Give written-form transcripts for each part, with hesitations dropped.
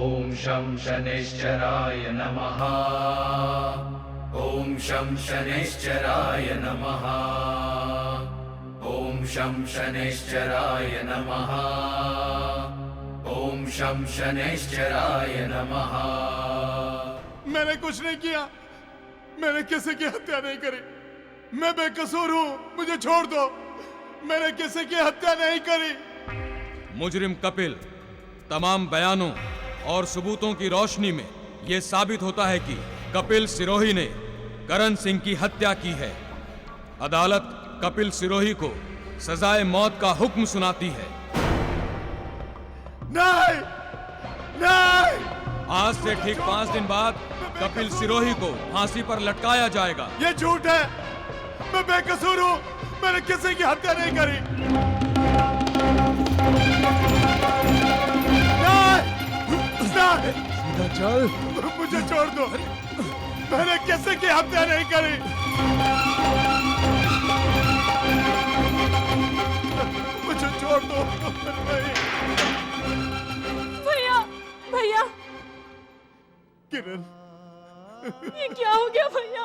ॐ शं शनैश्चराय नमः। ॐ शं शनैश्चराय नमः। ॐ शं शनैश्चराय नमः। ॐ शं शनैश्चराय नमः। मैंने कुछ नहीं किया, मैंने किसी की हत्या नहीं करी, मैं बेकसूर हूँ, मुझे छोड़ दो। मैंने किसी की हत्या नहीं करी। मुजरिम कपिल, तमाम बयानों और सबूतों की रोशनी में यह साबित होता है कि कपिल सिरोही ने करण सिंह की हत्या की है। अदालत कपिल सिरोही को सजाए मौत का हुक्म सुनाती है। नहीं, नहीं। आज से ठीक 5 दिन बाद कपिल सिरोही को फांसी पर लटकाया जाएगा। ये झूठ है, मैं बेकसूर हूँ, मैंने किसी की हत्या नहीं करी। सीधा चल। मुझे छोड़ दो, मैंने किसी की हत्या नहीं करी। मुझे छोड़ दो। भैया, भैया, किरण, ये क्या हो गया भैया?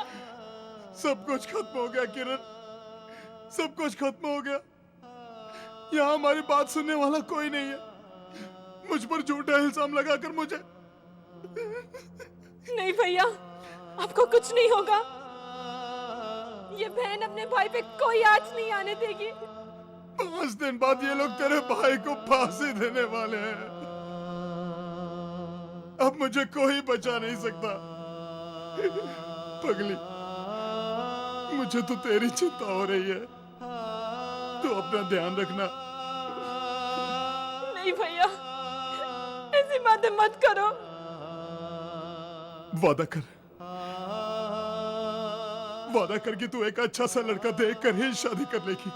सब कुछ खत्म हो गया किरण, सब कुछ खत्म हो गया। यहाँ हमारी बात सुनने वाला कोई नहीं है। मुझ पर झूठा इल्जाम लगाकर मुझे। नहीं भैया, आपको कुछ नहीं होगा। ये बहन अपने भाई पे कोई आंच नहीं आने देगी। 5 दिन बाद ये लोग तेरे भाई को फांसी देने वाले हैं। अब मुझे कोई बचा नहीं सकता। पगली, मुझे तो तेरी चिंता हो रही है, तो अपना ध्यान रखना। नहीं भैया, ऐसी बातें मत करो। वादा कर, वादा कर कि तू एक अच्छा सा लड़का देख कर ही शादी कर लेगी,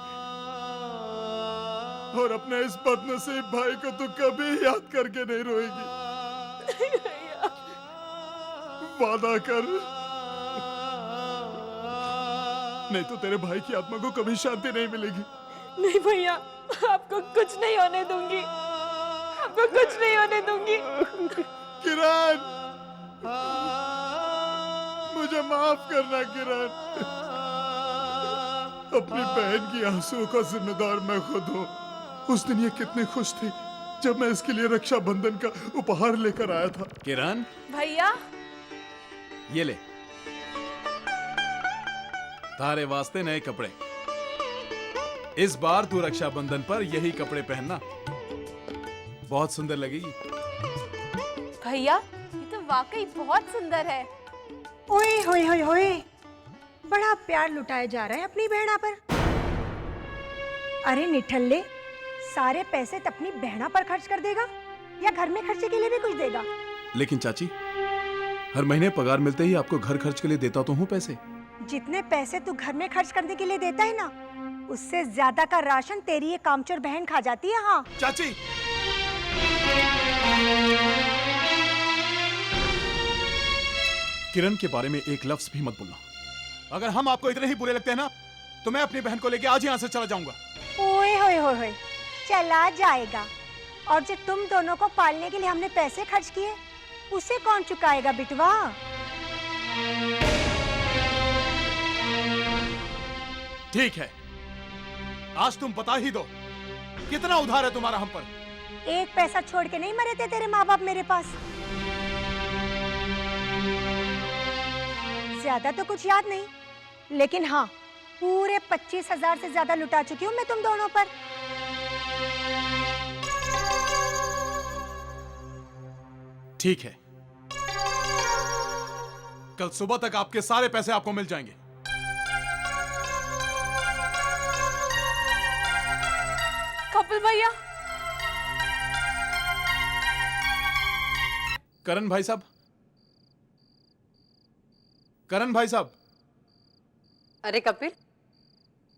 और अपने इस बदनसीब भाई को तू कभी याद करके नहीं रोएगी। नहीं भैया, वादा कर, नहीं तो तेरे भाई की आत्मा को कभी शांति नहीं मिलेगी। नहीं भैया, आपको कुछ नहीं होने दूंगी, आपको कुछ नहीं होने दूंगी। किरण, मुझे माफ करना किरण। अपनी बहन की आंसुओं का जिम्मेदार मैं खुद हूँ। उस दिन ये कितनी खुश थी जब मैं इसके लिए रक्षाबंधन का उपहार लेकर आया था। किरण, भैया, ये ले तारे वास्ते नए कपड़े। इस बार तू रक्षाबंधन पर यही कपड़े पहनना, बहुत सुंदर लगेगी। भैया, ये तो वाकई बहुत सुंदर है। ओए होए होए होए, बड़ा प्यार लुटाया जा रहा है अपनी बहना पर। अरे निठल्ले, सारे पैसे तो अपनी बहना पर खर्च कर देगा या घर में खर्चे के लिए भी कुछ देगा? लेकिन चाची, हर महीने पगार मिलते ही आपको घर खर्च के लिए देता तो हूँ पैसे। जितने पैसे तू घर में खर्च करने के लिए देता है ना, उससे ज्यादा का राशन तेरी ये कामचोर बहन खा जाती है। हाँ चाची, किरण के बारे में एक लफ्ज भी मत बोलना। अगर हम आपको इतने ही बुरे लगते हैं ना, तो मैं अपनी बहन को लेके आज ही यहाँ से चला जाऊंगा। ओए होए होए होए, चला जाएगा। और जो तुम दोनों को पालने के लिए हमने पैसे खर्च किए, उसे कौन चुकाएगा बिटवा? ठीक है, आज तुम बता ही दो कितना उधार है तुम्हारा हम पर। एक पैसा छोड़ के नहीं मरे थे तेरे माँ बाप मेरे पास। ज्यादा तो कुछ याद नहीं, लेकिन हाँ, पूरे 25,000 से ज्यादा लुटा चुकी हूँ मैं तुम दोनों पर। ठीक है, कल सुबह तक आपके सारे पैसे आपको मिल जाएंगे। कपिल भैया, करण भाई साहब, करण भाई साहब। अरे कपिल,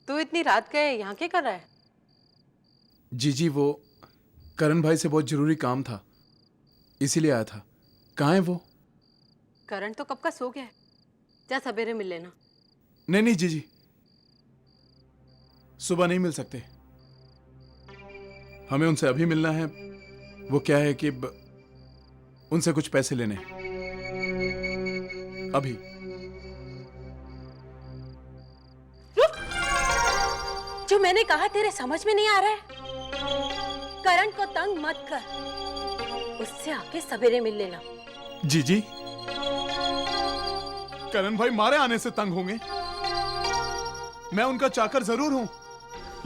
तू इतनी रात का यहाँ क्या कर रहा है? जी, वो करण भाई से बहुत जरूरी काम था, इसीलिए आया था। कहाँ है वो? करण तो कब का सो गया है, जा सवेरे मिल लेना। नहीं नहीं जी, सुबह नहीं मिल सकते, हमें उनसे अभी मिलना है। वो क्या है कि उनसे कुछ पैसे लेने हैं। अभी। जो मैंने कहा तेरे समझ में नहीं आ रहा है? करण को तंग मत कर, उससे आके सवेरे मिल लेना। जी करण भाई मारे आने से तंग होंगे। मैं उनका चाकर जरूर हूं,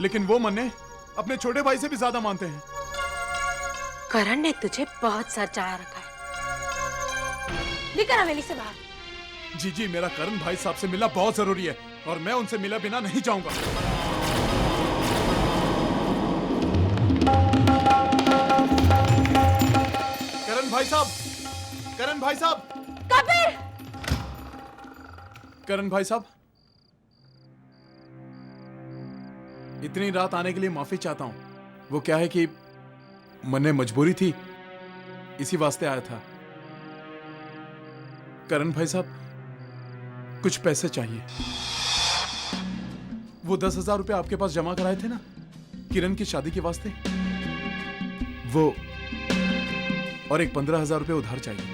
लेकिन वो मन्ने अपने छोटे भाई से भी ज्यादा मानते हैं। करण ने तुझे बहुत सचाया रखा है। निकल हवेली से बाहर। जी मेरा करण भाई साहब से मिलना बहुत जरूरी है और मैं उनसे मिला बिना नहीं जाऊंगा। करण भाई साहब, करण भाई साहब, कपिल! करण भाई साहब, इतनी रात आने के लिए माफी चाहता हूं। वो क्या है कि मन्ने मजबूरी थी, इसी वास्ते आया था। करण भाई साहब, कुछ पैसे चाहिए। वो 10,000 रुपए आपके पास जमा कराए थे ना किरण की शादी के वास्ते, वो और एक 15,000 रुपए उधार चाहिए।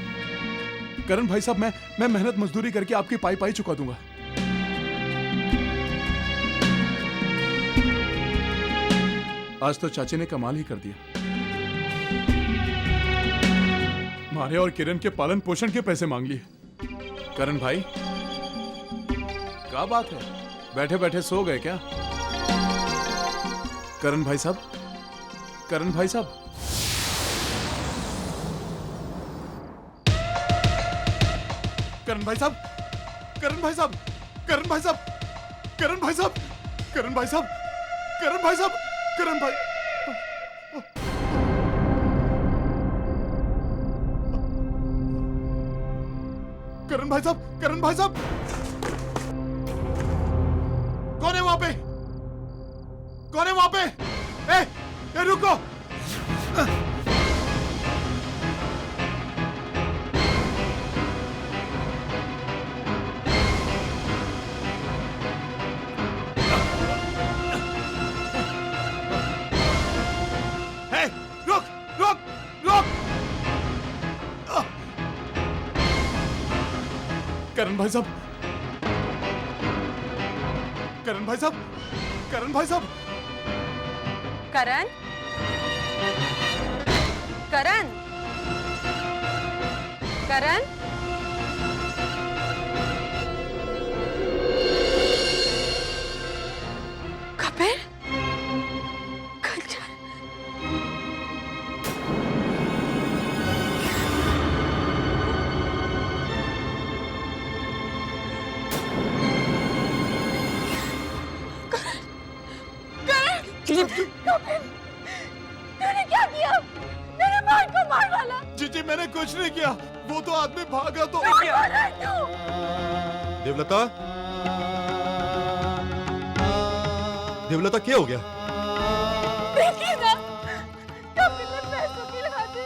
करण भाई साहब, मैं मेहनत मजदूरी करके आपकी पाई चुका दूंगा। आज तो चाची ने कमाल ही कर दिया। मारे और किरण के पालन पोषण के पैसे मांग लिए। करण भाई, क्या बात है, बैठे बैठे सो गए क्या? करण भाई साहब, करण भाई साहब, करण भाई साहब, करण भाई साहब, करण भाई साहब, करण भाई साहब, करण भाई साहब, करण भाई साहब, करण भाई, करण भाई साहब, करण भाई साहब, कौन है वहां पे? कौन है वहां पे? ए रुको! करण भाई साहब, करण भाई साहब, करण भाई साहब, करण, करण, करण, कपिल, तूने क्या किया? मेरे भाई को मार डाला। जी मैंने कुछ नहीं किया, वो तो आदमी भागा तो। देवलता, देवलता क्या हो गया? देखिए ना, कपिल ने पैसों की लगाते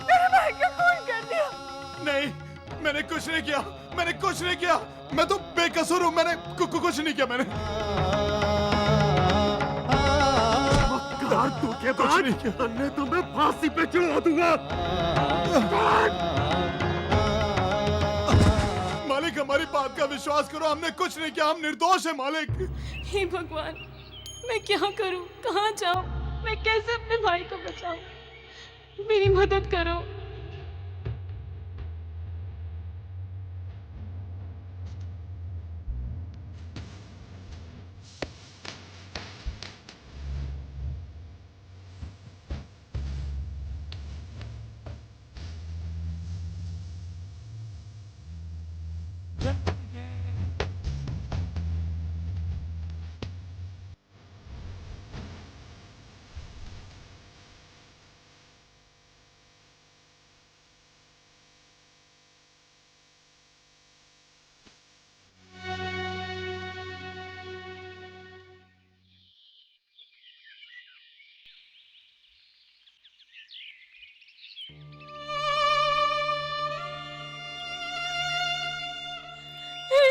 मेरे भाई का खून कर दिया। नहीं, मैंने कुछ नहीं किया, मैंने कुछ नहीं किया, मैं तो बेकसूर हूँ, मैंने कुछ नहीं किया। मैंने तू क्या कुछ नहीं किया? मैं तुम्हें फांसी पे चढ़ा दूंगा। मालिक, हमारी बात का विश्वास करो, हमने कुछ नहीं किया, हम निर्दोष हैं मालिक। हे भगवान, मैं क्या करूं, कहां जाऊं, मैं कैसे अपने भाई को बचाऊं? मेरी मदद करो।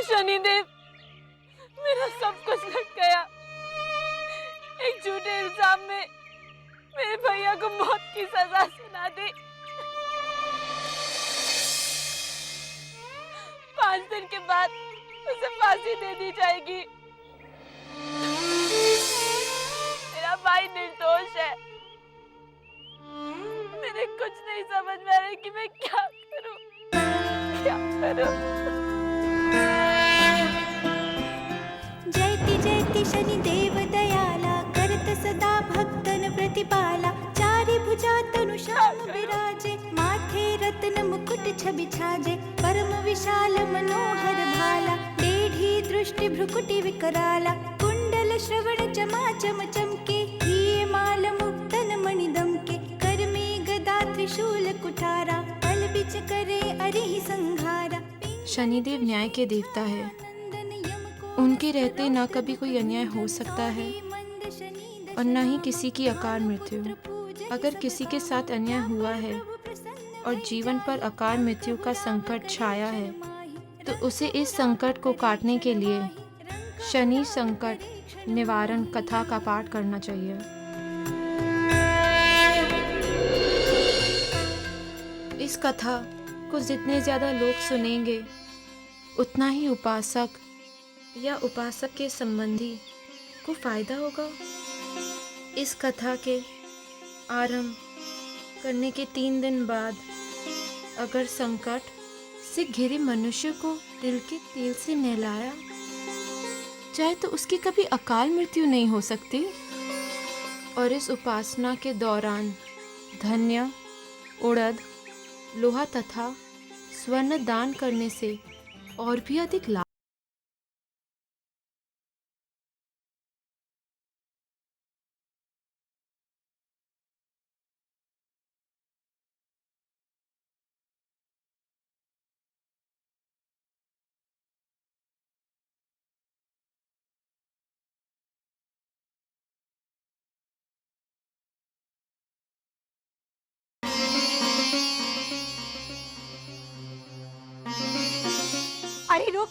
शनिदेव, मेरा सब कुछ लग गया। एक झूठे इल्जाम में मेरे भैया को मौत की सजा सुना दी। 5 दिन के बाद उसे फांसी दे दी जाएगी। मेरा भाई निर्दोष है। मेरे कुछ नहीं समझ में आ रहा कि मैं क्या करूं, क्या करूं। जयति जयति शनिदेव दयाला, करत सदा भक्तन प्रतिपाला। चारि भुजा तनु श्याम विराजे, माथे रत्न मुकुट छवि छाजे। परम विशाल मनोहर भाला, टेढ़ी दृष्टि भ्रुकुटि विकराला। कुंडल श्रवण चमाचम चमके, हिये माल मुक्तन मणि दमके। कर में गदा त्रिशूल कुठारा, पल बिच करे अरिहि संघारा। शनिदेव न्याय के देवता है। उनके रहते न कभी कोई अन्याय हो सकता है और न ही किसी की अकाल मृत्यु। अगर किसी के साथ अन्याय हुआ है और जीवन पर अकाल मृत्यु का संकट छाया है तो उसे इस संकट को काटने के लिए शनि संकट निवारण कथा का पाठ करना चाहिए। इस कथा को जितने ज़्यादा लोग सुनेंगे उतना ही उपासक या उपासक के संबंधी को फायदा होगा। इस कथा के आरंभ करने के 3 दिन बाद अगर संकट से घिरे मनुष्य को तिल के तेल से नहलाया जाए तो उसकी कभी अकाल मृत्यु नहीं हो सकती। और इस उपासना के दौरान धन्य, उड़द, लोहा तथा स्वर्ण दान करने से और भी अधिक लाभ। अरे रुक,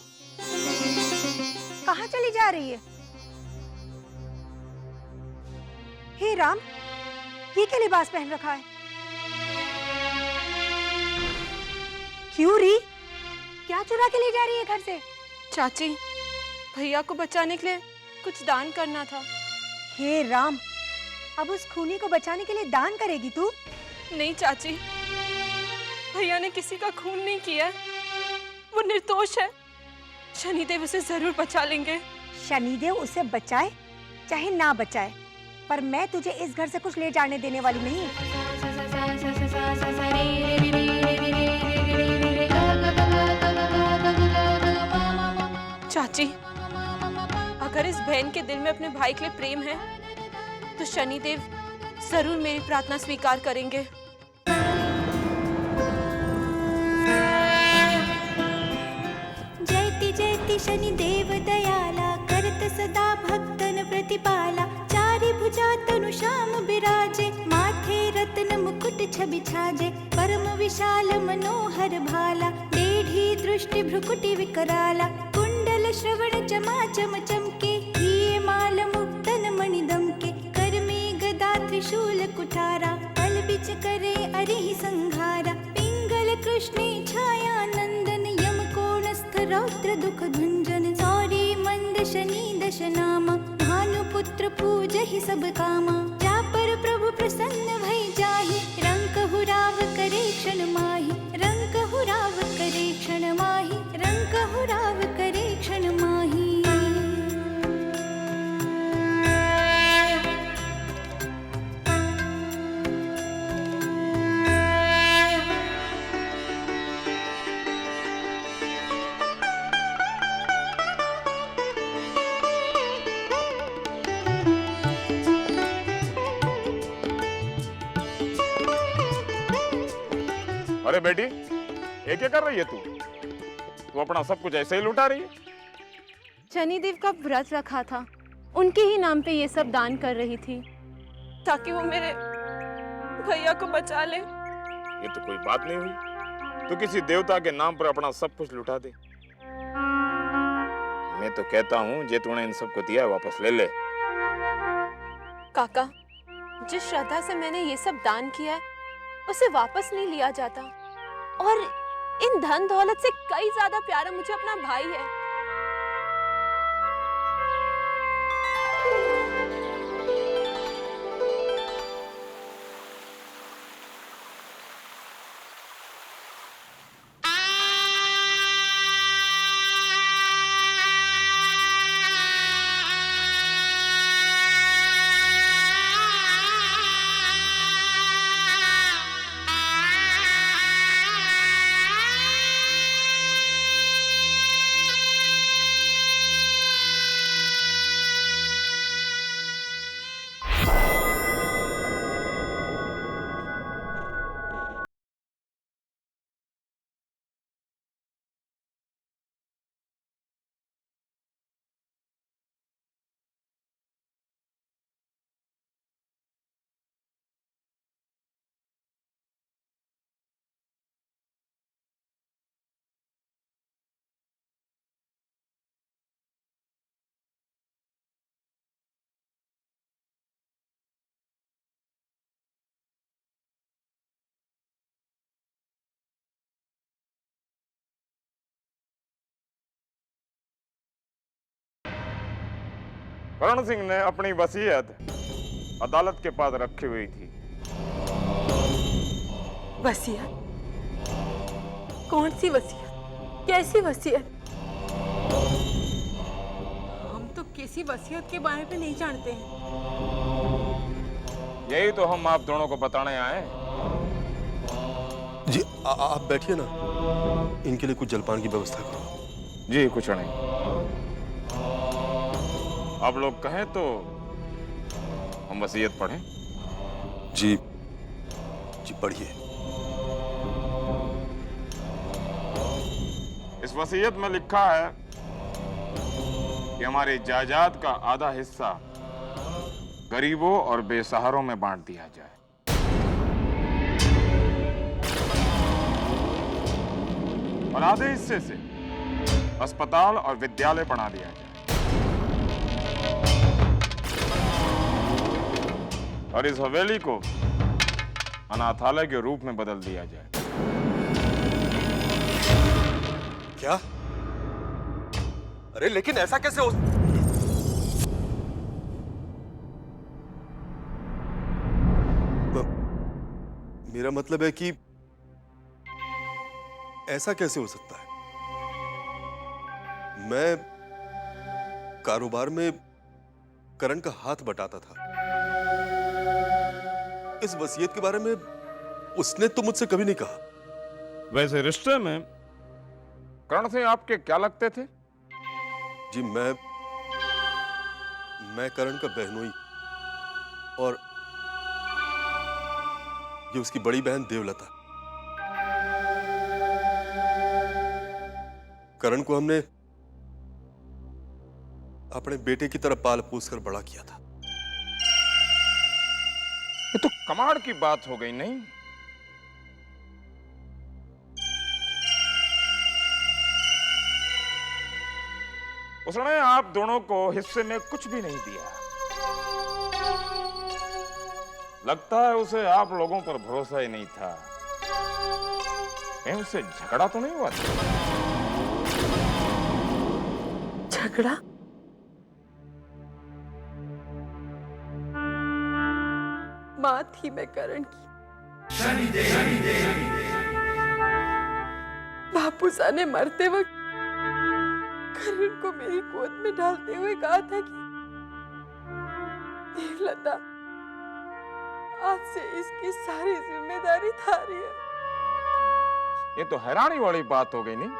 कहाँ चली जा रही है? हे राम, ये क्या लिबास पहन रखा है? क्यों री? क्या चुरा के ले जा रही है घर से? चाची, भैया को बचाने के लिए कुछ दान करना था। हे राम, अब उस खूनी को बचाने के लिए दान करेगी तू? नहीं चाची, भैया ने किसी का खून नहीं किया, वो निर्दोष है। शनिदेव उसे जरूर बचा लेंगे। शनिदेव उसे बचाए चाहे ना बचाए, पर मैं तुझे इस घर से कुछ ले जाने देने वाली नहीं। चाची, अगर इस बहन के दिल में अपने भाई के लिए प्रेम है तो शनिदेव जरूर मेरी प्रार्थना स्वीकार करेंगे। जयति जयति शनिदेव दयाला, करत सदा भक्तन प्रतिपाला। चारि भुजा तनु श्याम विराजे, माथे रत्न मुकुट छवि छाजे। परम विशाल मनोहर भाला, टेढ़ी दृष्टि भ्रुकुटि विकराला। कुंडल श्रवण चमाचम चमके, हिये माल मुक्तन मणि दमके। कर में गदा त्रिशूल कुठारा, पल बिच करे अरिहि संघारा। पिंगल कृष्णे छाया नंदन, यम कोणस्थ रौद्र दुख भंजन। सौरी मंद शनि दश नामा, भानुपुत्र पूजहि सब कामा। जा पर प्रभु प्रसन्न भई जाहि, रंक हुराव करे क्षण माहि। रंक हुराव करे क्षण माहि, रंक हुराव करे क्षण माहि। अरे बेटी, ये क्या कर रही है तू? तू अपना सब कुछ ऐसे ही लुटा रही है? शनिदेव का व्रत रखा था, उनके ही नाम पे ये सब दान कर रही थी ताकि वो मेरे भैया को बचा ले। ये तो कोई बात नहीं हुई। तू किसी देवता के नाम पर अपना सब कुछ लुटा दे। मैं तो कहता हूँ जे तूने इन सबको दिया है वापस ले ले। काका, जिस श्रद्धा से मैंने ये सब दान किया है उसे वापस नहीं लिया जाता। और इन धन दौलत से कई ज्यादा प्यारा मुझे अपना भाई है। करण सिंह ने अपनी वसीयत अदालत के पास रखी हुई थी। वसीयत? कौन सी वसीयत? कैसी वसीयत? हम तो किसी वसीयत के बारे में नहीं जानते हैं। यही तो हम आप दोनों को बताने आए हैं। जी आप बैठिए ना, इनके लिए कुछ जलपान की व्यवस्था करो। जी कुछ नहीं, आप लोग कहें तो हम वसीयत पढ़ें। जी जी पढ़िए। इस वसीयत में लिखा है कि हमारी जायदाद का आधा हिस्सा गरीबों और बेसहारों में बांट दिया जाए। और आधे हिस्से से अस्पताल और विद्यालय बना दिया जाए। और इस हवेली को अनाथालय के रूप में बदल दिया जाए। क्या? अरे लेकिन ऐसा कैसे हो? मेरा मतलब है कि ऐसा कैसे हो सकता है? मैं कारोबार में करण का हाथ बटाता था। इस वसीयत के बारे में उसने तो मुझसे कभी नहीं कहा। वैसे रिश्ते में करण से आपके क्या लगते थे? जी मैं करण का बहनोई और ये उसकी बड़ी बहन देवलता। करण को हमने अपने बेटे की तरह पाल पोस कर बड़ा किया था। ये तो कमाल की बात हो गई नहीं? उसने आप दोनों को हिस्से में कुछ भी नहीं दिया। लगता है उसे आप लोगों पर भरोसा ही नहीं था। उससे झगड़ा तो नहीं हुआ था? झगड़ा? मां थी मैं करण की। बापूसा ने मरते वक्त करण को मेरी गोद में डालते हुए कहा था कि देवलता आज से इसकी सारी जिम्मेदारी थारी है। ये तो हैरानी वाली बात हो गई नहीं?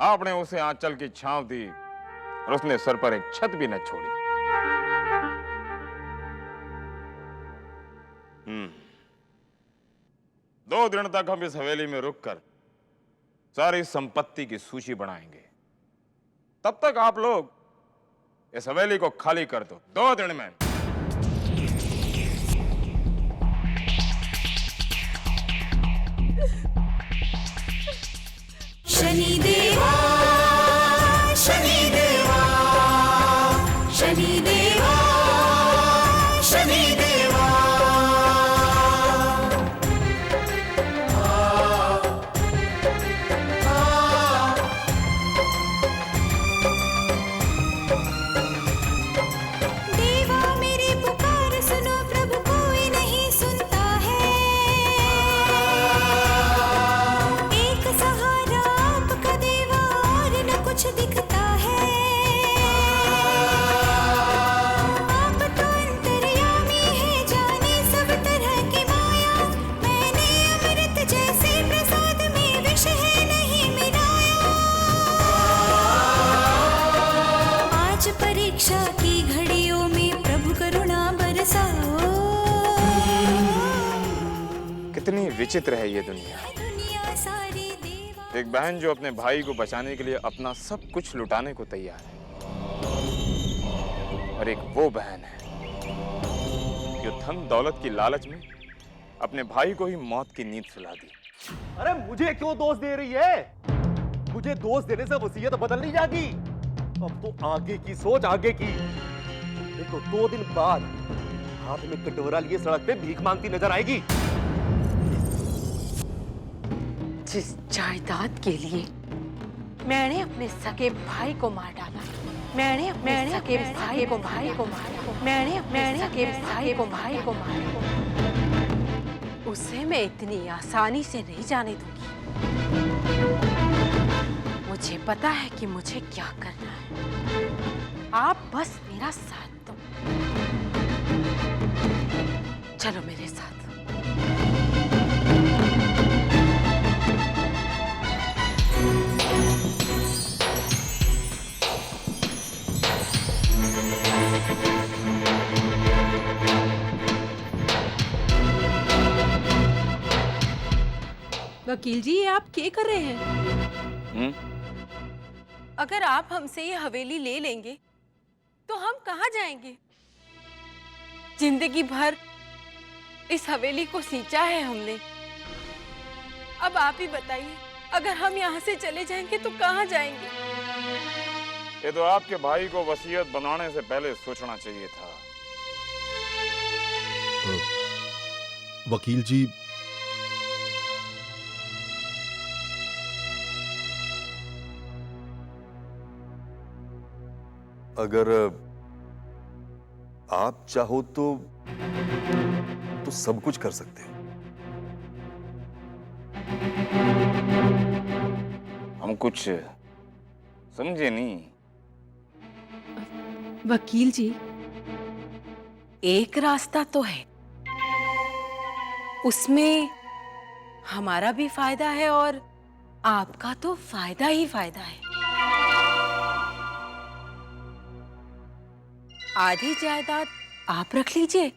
आपने उसे आंचल की छांव दी और उसने सर पर एक छत भी न छोड़ी। 2 दिन तक हम इस हवेली में रुककर सारी संपत्ति की सूची बनाएंगे। तब तक आप लोग इस हवेली को खाली कर दो। 2 दिन में। शनिदेवा शनिदेवा शनिदेवा शनिदेवा विचित्र है ये दुनिया। एक बहन जो अपने भाई को बचाने के लिए अपना सब कुछ लुटाने को तैयार है, और एक वो बहन है जो धन दौलत की लालच में अपने भाई को ही मौत की नींद सुला दी। अरे मुझे क्यों दोष दे रही है? मुझे दोष देने से वसीयत बदल नहीं जाती। अब तो आगे की सोच, आगे की। देखो 2 दिन बाद हाथ में कटोरा लिए सड़क पे भीख मांगती नजर आएगी। जिस जायदाद के लिए मैंने अपने सगे भाई को मार डाला, मैंने सगे भाई को मारा, मैंने सगे भाई को मारा, उसे मैं इतनी आसानी से नहीं जाने दूंगी। मुझे पता है कि मुझे क्या करना है। आप बस मेरा साथ दो। चलो मेरे साथ। वकील जी, ये आप क्या कर रहे हैं? अगर आप हमसे ये हवेली ले लेंगे तो हम कहाँ जाएंगे? जिंदगी भर इस हवेली को सींचा है हमने। अब आप ही बताइए, अगर हम यहाँ से चले जाएंगे तो कहाँ जाएंगे? ये तो आपके भाई को वसीयत बनाने से पहले सोचना चाहिए था। वकील जी, अगर आप चाहो तो सब कुछ कर सकते हो। हम कुछ समझे नहीं। वकील जी, एक रास्ता तो है, उसमें हमारा भी फायदा है और आपका तो फायदा ही फायदा है। आधी जायदाद आप रख लीजिए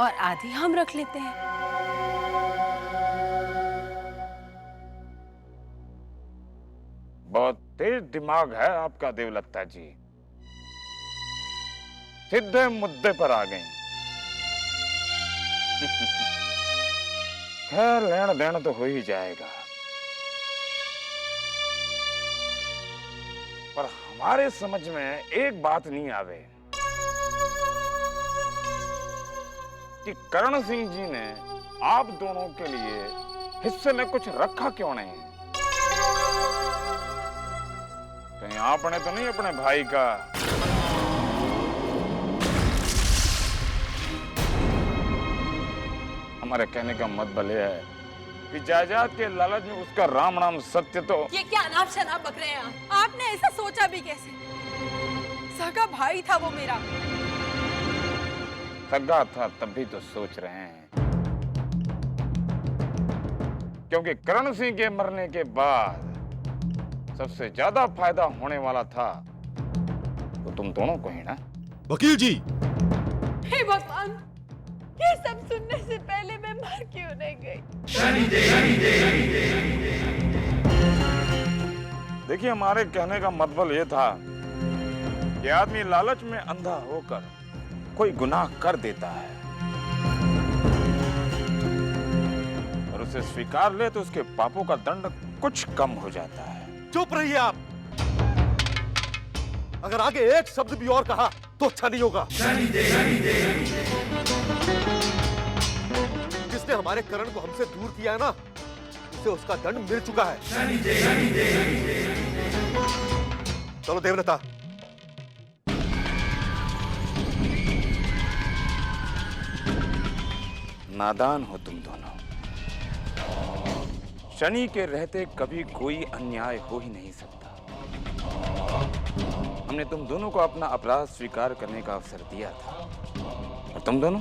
और आधी हम रख लेते हैं। बहुत तेज दिमाग है आपका देवलत्ता जी। सीधे मुद्दे पर आ गए। खैर, लेना देना तो हो ही जाएगा, पर हमारे समझ में एक बात नहीं आवे कि करण सिंह जी ने आप दोनों के लिए हिस्से में कुछ रखा क्यों नहीं? कहीं आपने तो नहीं अपने भाई का हमारे कहने का मतलब यह है कि जायदाद के लालच में उसका राम नाम सत्य तो। ये क्या अनाप शनाप बक रहे हैं? आपने ऐसा सोचा भी कैसे? सगा भाई था वो मेरा। सगा था तब भी तो सोच रहे हैं, क्योंकि करण सिंह के मरने के बाद सबसे ज्यादा फायदा होने वाला था तो तुम दोनों को ही ना। वकील जी, हे भगवान, ये सब सुनने से पहले मैं मर क्यों नहीं गई? देखिए, हमारे कहने का मतलब ये था कि आदमी लालच में अंधा होकर कोई गुनाह कर देता है और उसे स्वीकार ले तो उसके पापों का दंड कुछ कम हो जाता है। चुप रहिए आप। अगर आगे एक शब्द भी और कहा तो अच्छा नहीं होगा। जिसने हमारे करण को हमसे दूर किया है ना, उसे उसका दंड मिल चुका है। चलो देवलता। नादान हो तुम दोनों। शनि के रहते कभी कोई अन्याय हो ही नहीं सकता। हमने तुम दोनों को अपना अपराध स्वीकार करने का अवसर दिया था और तुम दोनों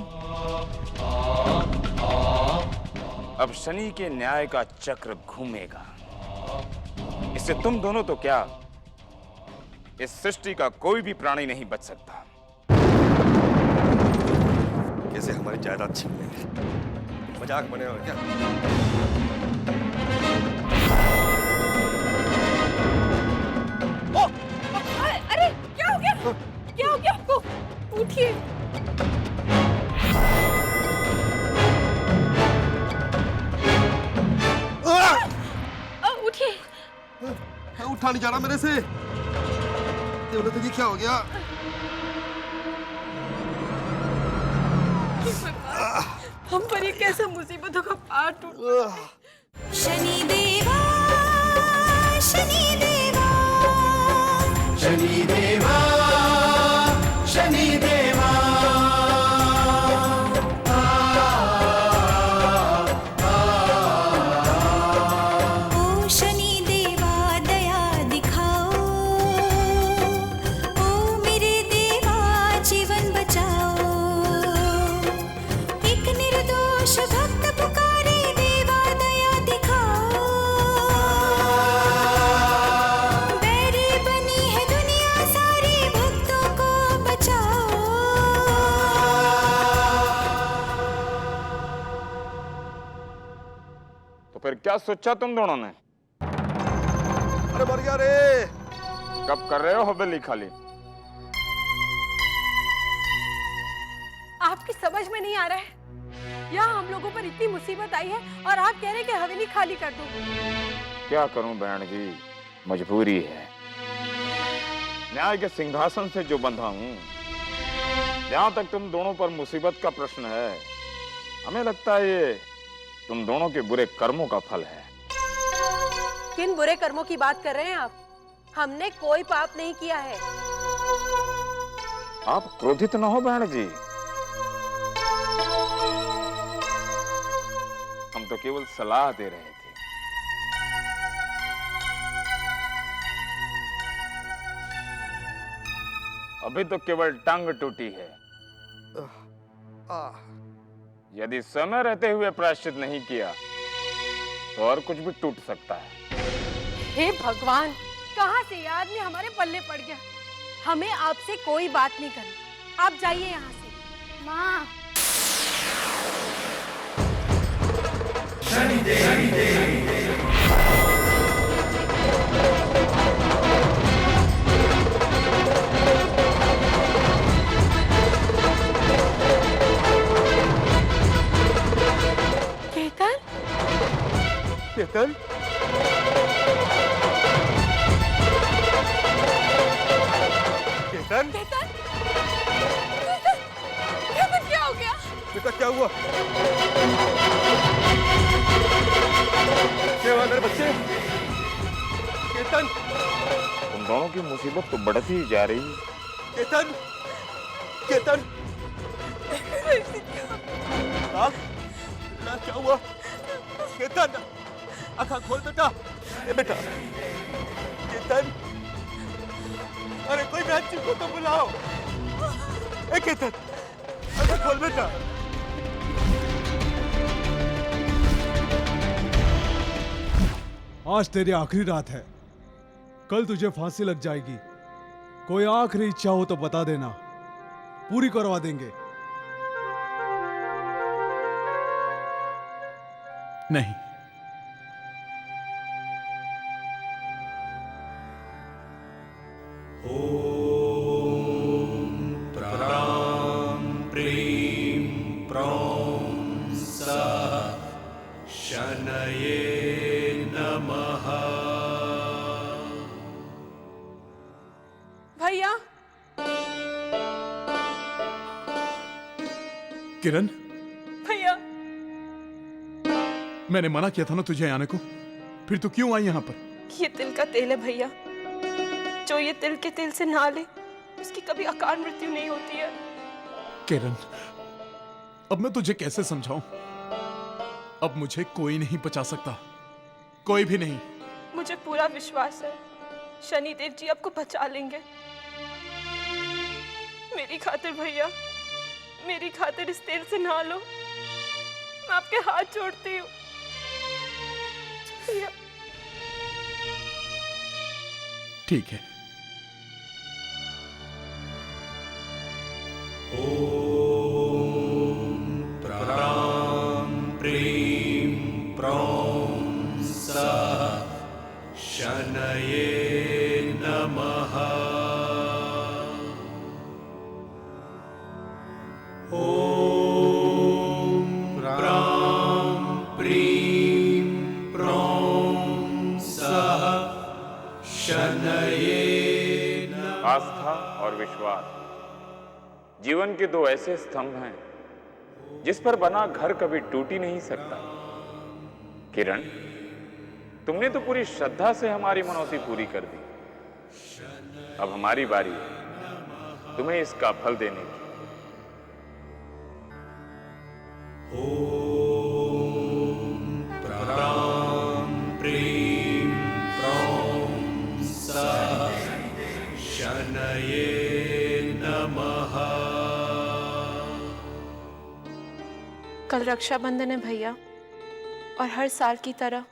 अब शनि के न्याय का चक्र घूमेगा। इससे तुम दोनों तो क्या, इस सृष्टि का कोई भी प्राणी नहीं बच सकता। कैसे हमारी जायदाद छीन लेंगे? मजाक बने और क्या। अरे क्या हो गया? क्या हो गया आपको? उठिए। उठिए। उठा नहीं जा रहा मेरे से। देवलत जी क्या हो गया? हम पर ये कैसा मुसीबतों का पहाड़ टूट। शनि देवा शनि देवा शनि देवा शनि देवा ओ शनि देवा दया दिखाओ, ओ मेरे देवा जीवन बचाओ। एक निर्दोष भक्त पुकारे देवा दया दिखाओ। बैरी बनी है दुनिया सारी, भक्तों को बचाओ। तो फिर क्या सोचा तुम दोनों ने? अरे मर गया रे। कब कर रहे हो हवेली खाली? आपकी समझ में नहीं आ रहा है, यहाँ हम लोगों पर इतनी मुसीबत आई है और आप कह रहे हैं कि हवेली खाली कर दो। क्या करूं बहन जी, मजबूरी है। न्याय के सिंहासन से जो बंधा हूं, जहां तक तुम दोनों पर मुसीबत का प्रश्न है, हमें लगता है ये तुम दोनों के बुरे कर्मों का फल है। किन बुरे कर्मों की बात कर रहे हैं आप? हमने कोई पाप नहीं किया है। आप क्रोधित न हो बहन जी, हम तो केवल सलाह दे रहे थे। अभी तो केवल टांग टूटी है। यदि समय रहते हुए प्रायश्चित नहीं किया तो और कुछ भी टूट सकता है। हे भगवान, कहाँ से ये आदमी हमारे पल्ले पड़ गया। हमें आपसे कोई बात नहीं करनी, आप जाइए यहाँ से। माँ, केतन, केतन केतन केतन, केतन, केतन क्या हो गया? बेटा क्या हुआ? क्या हुआ मेरे बच्चे? केतन तुम दोनों की मुसीबत तो बढ़ती ही जा रही है। केतन केतन हाँ? बेटा क्या हुआ? केतन आँख खोल बेटा। ए बेटा केतन, अरे कोई बहन को तो बुलाओ। ए केतन आँख खोल बेटा। आज तेरी आखिरी रात है, कल तुझे फांसी लग जाएगी। कोई आखिरी इच्छा हो तो बता देना, पूरी करवा देंगे। नहीं, भैया, किरण, भैया, मैंने मना किया था ना तुझे आने को, फिर तू क्यों आई यहाँ पर? ये तिल का तेल है भैया, जो ये तिल के तेल से नहा ले उसकी कभी अकाल मृत्यु नहीं होती है। किरण, अब मैं तुझे कैसे समझाऊं? अब मुझे कोई नहीं बचा सकता, कोई भी नहीं। मुझे पूरा विश्वास है शनिदेव जी आपको बचा लेंगे। मेरी खातिर भैया, मेरी खातिर इस तेल से नहा लो, मैं आपके हाथ जोड़ती हूँ भैया। ठीक है। प्रां प्रीं प्रौं सः शनये नमः। ॐ प्रां प्रीं प्रौं सः शनये नमः। आस्था और विश्वास जीवन के दो ऐसे स्तंभ हैं जिस पर बना घर कभी टूट ही नहीं सकता। किरण, तुमने तो पूरी श्रद्धा से हमारी मनौती पूरी कर दी। अब हमारी बारी है तुम्हें इसका फल देने की। प्रां प्रीं प्रौं सः शनये नमः। कल रक्षाबंधन है भैया, और हर साल की तरह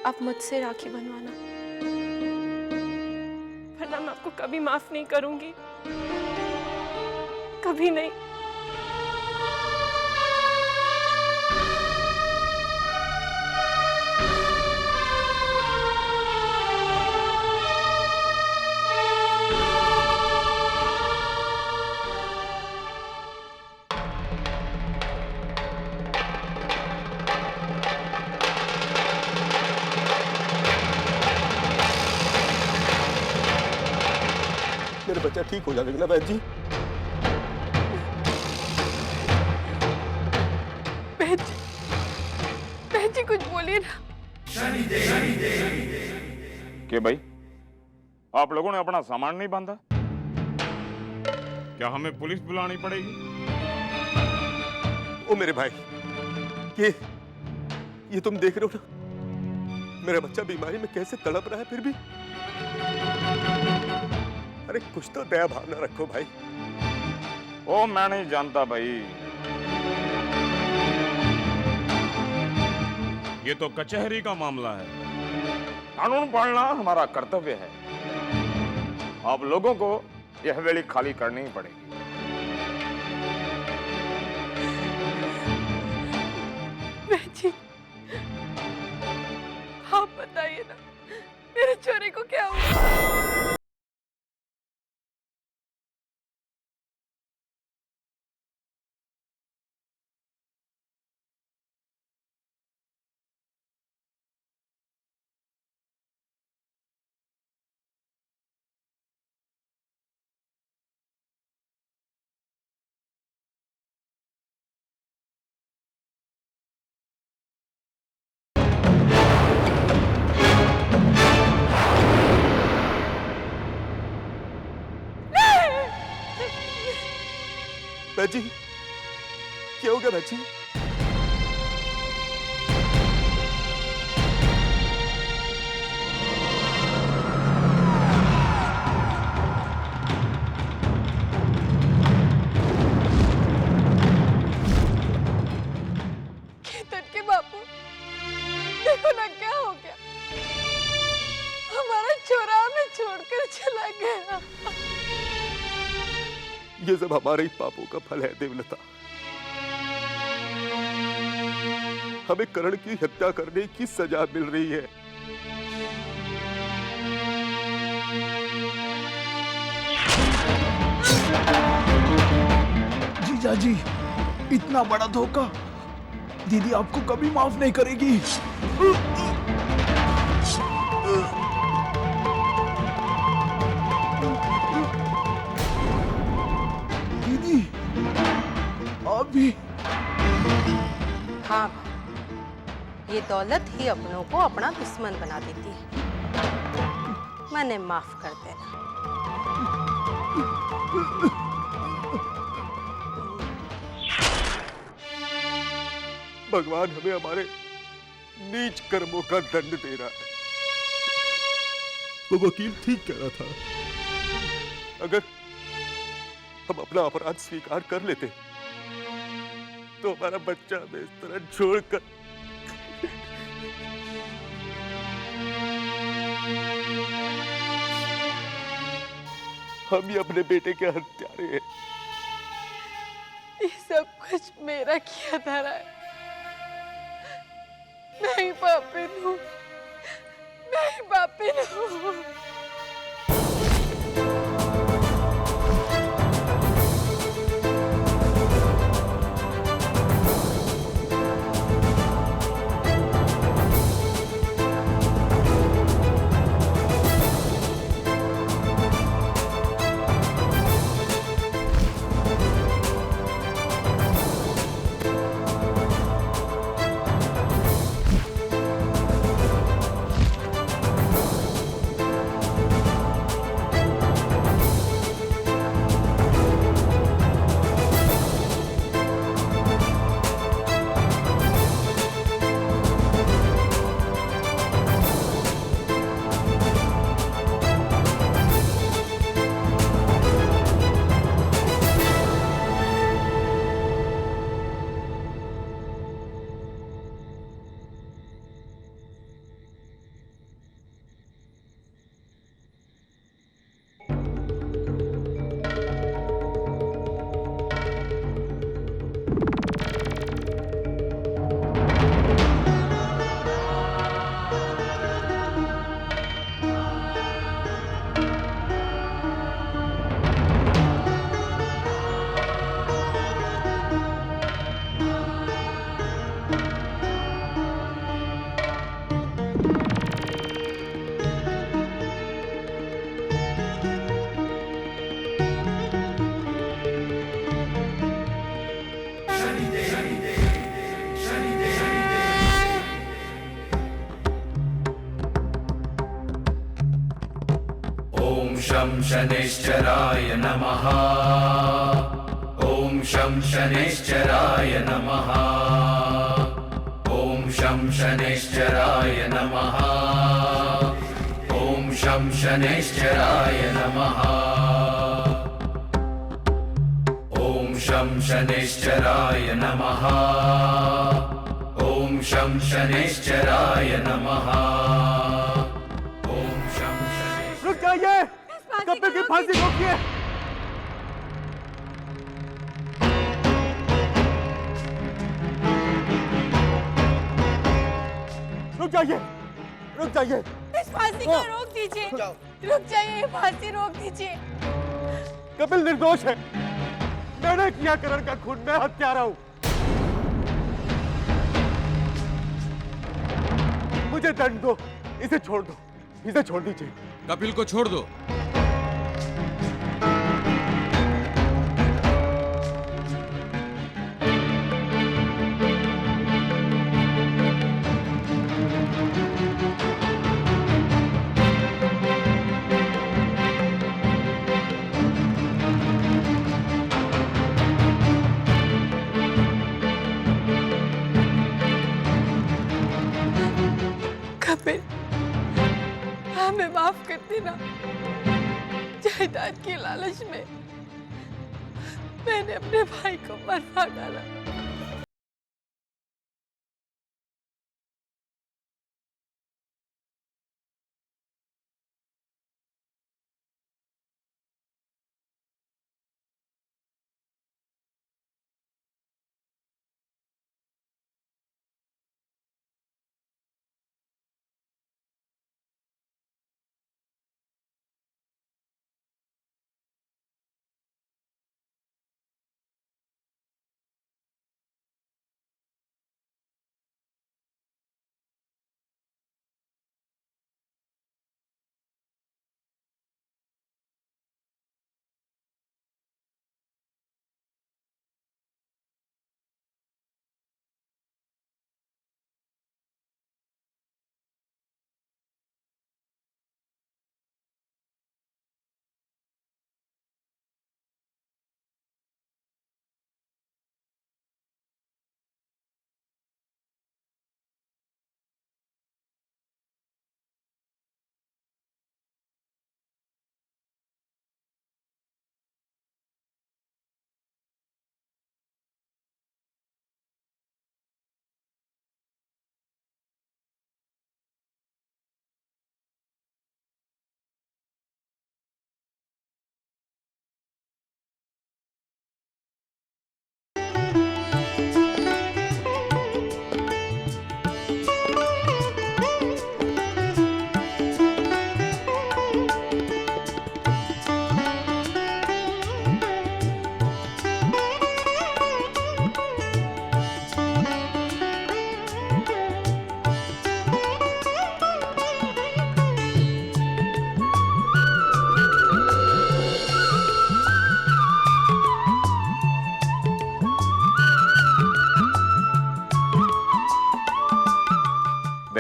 आप मुझसे राखी बनवाना, वरना मैं आपको कभी माफ नहीं करूंगी, कभी नहीं। मेरा बच्चा ठीक हो जाएगा ना बहन जी? बहन जी कुछ बोलिए ना। के भाई, आप लोगों ने अपना सामान नहीं बांधा? क्या हमें पुलिस बुलानी पड़ेगी? ओ मेरे भाई, ये तुम देख रहे हो ना, मेरा बच्चा बीमारी में कैसे तड़प रहा है, फिर भी अरे कुछ तो दया भावना रखो भाई। ओ मैं नहीं जानता भाई, ये तो कचहरी का मामला है। कानून पालना हमारा कर्तव्य है। आप लोगों को यह हवेली खाली करनी ही पड़ेगी। बहन जी, आप बताइए ना, मेरे छोरे को क्या हुआ? बच्ची, क्या हो गया बच्ची? केतन के बापू, देखो ना क्या हो गया। हमारा छोरा हमें छोड़कर चला गया। ये सब हमारे ही पापों का फल है देवलता। हमें करण की हत्या करने की सजा मिल रही है। जीजा जी, इतना बड़ा धोखा दीदी आपको कभी माफ नहीं करेगी। दीदी आप भी। हाँ, ये दौलत ही अपनों को अपना दुश्मन बना देती है। मैंने माफ कर देना। भगवान हमें हमारे नीच कर्मों का दंड दे रहा है। वो वकील ठीक कह रहा था। अगर हम अपना अपराध स्वीकार कर लेते तो हमारा बच्चा हमें इस तरह छोड़कर हम ही अपने बेटे के हत्यारे हैं। ये सब कुछ मेरा किया धरा है। मैं ही पापिन हूँ, मैं ही पापिन हूँ। ॐ शं शनैश्चराय नमः। ॐ शं शनैश्चराय नमः। ॐ शं शनैश्चराय नमः। ॐ शं शनैश्चराय नमः। ॐ शं शनैश्चराय नमः। ॐ शं शनैश्चराय नमः। रुक जाइए, कपिल की फांसी रोकिए। रुक जाइए, रुक जाइए। इस फांसी को रोक दीजिए, रुक जाइए, फांसी रोक दीजिए। कपिल निर्दोष है, मैंने किया करण का खून, मैं हत्यारा हूं। मुझे दंड दो, इसे छोड़ दो, इसे छोड़ दीजिए। कपिल को छोड़ दो। कपिल, हमें माफ कर देना। जायदाद की लालच में मैंने अपने भाई को मरवा डाला।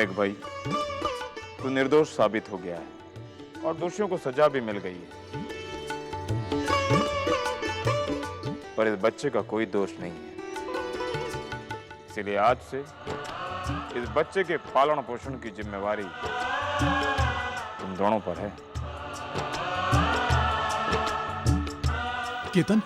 देख भाई, तू निर्दोष साबित हो गया है और दोषियों को सजा भी मिल गई है, पर इस बच्चे का कोई दोष नहीं है। इसलिए आज से इस बच्चे के पालन पोषण की जिम्मेवारी तुम दोनों पर है। केतन,